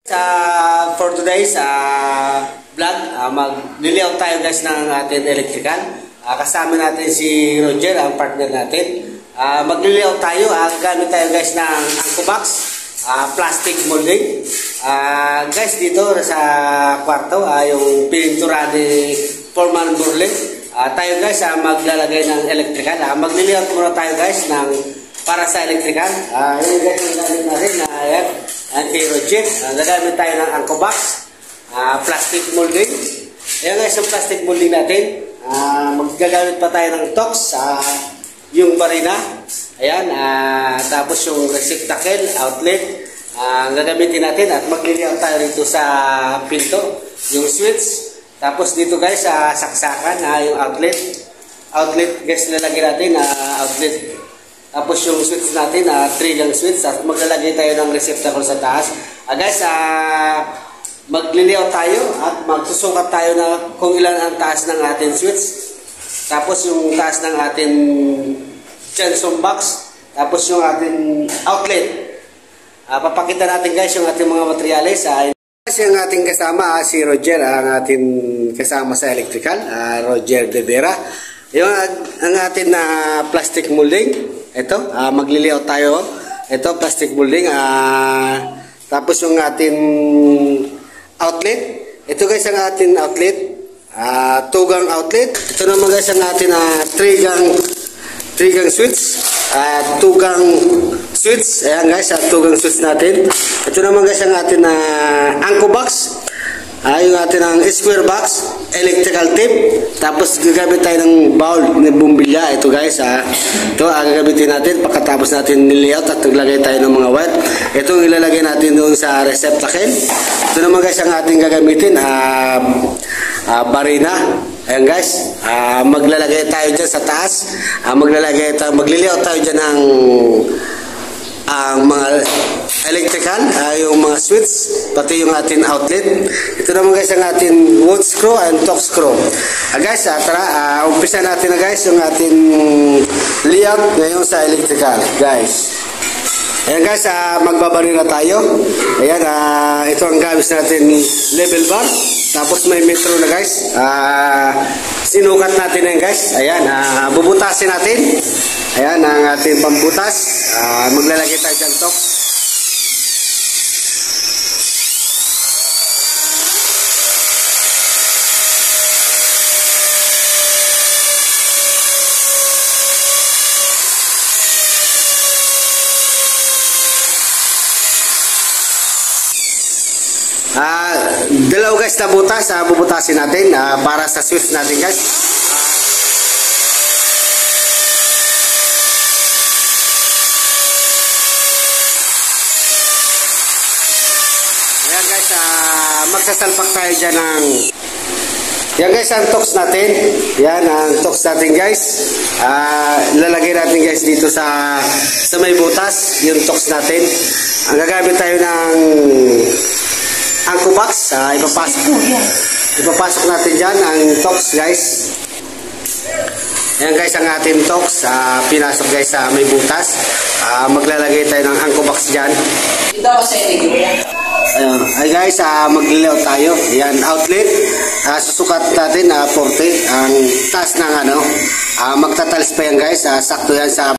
For today's vlog, mag-layout tayo guys ng ating electrical. Kasama natin si Roger, ang partner natin. Mag-layout tayo, gamit tayo guys ng Anko Box, plastic molding. Guys, dito sa kwarto, yung pintura ni Foreman Burley. Tayo guys, maglalagay ng electrical. Mag-layout muna tayo guys ng para sa electrical. Yun guys, ang gamit natin na yan. Kay Roger, gagamit tayo ng Anko Box, plastic molding. Ayan guys, yung plastic molding natin. Magagamit pa tayo ng tox, yung barina. Ayan, tapos yung receptacle, outlet. Gagamitin natin at magliliyaw tayo rito sa pinto, yung switch. Tapos dito guys, saksakan, yung outlet. Outlet guys, lalagyan natin, outlet. Tapos yung switch natin, 3 gang switch, at maglalagay tayo ng receptacle sa taas. Guys, magliliyaw tayo at magsusukat tayo na kung ilan ang taas ng ating switch. Tapos yung taas ng ating Johnson box. Tapos yung ating outlet. Papakita natin guys yung ating mga materials. Guys, yung ating kasama, si Roger, ang ating kasama sa electrical, Roger De Vera. Yung ang ating plastic molding. Ito, magliliyaw tayo. Ito, plastic molding. Tapos yung ating outlet. Ito guys ang ating outlet. 2 gang outlet. Ito naman guys ang ating 3 gang switch. 2 gang switch. Ayan guys, 2 gang switch natin. Ito naman guys ang ating Anko Box. Yung ating square box, electrical tape, tapos gagamit tayo ng bowl, ng bumbilya. Ito guys, ito gagamitin natin pagkatapos natin nilayout at naglagay tayo ng mga wire. Ito ang ilalagay natin doon sa receptacle. Ito naman guys ang ating gagamitin, barina. Ayan guys, maglalagay tayo dyan sa taas, maglilayout tayo dyan ng mga electrical, yung mga switch, pati yung ating outlet. Ito naman guys ang ating wood screw and torque screw. Guys, tara, umpisa natin na guys yung ating layout ngayon sa electrical guys. Ayan guys, magbabari na tayo. Ayan, ito ang gamit natin level bar. Tapos may metro na guys. Sinukat natin yan guys. Ayan, bubutasin natin. Ayan, ang ating pambutas. Maglalagay tayo dyan to. Dalaw guys na butas, bubutasin natin para sa switch natin guys. Ayan guys, magsasalpak tayo dyan ng yan guys ang tox natin. Yan ang tox natin guys. Lalagay natin guys dito sa may butas yung tox natin. Ang gagamit tayo ng Anko Box, ipapasok natin dyan ang tox guys. Ayan guys ang ating tox, pinasok guys sa may butas. Maglalagay tayo ng Anko Box dyan. Ay guys, maglilayout tayo. Ayan, outlet, susukat natin 40 ang taas ng magtatalis pa yan guys, sakto yan sa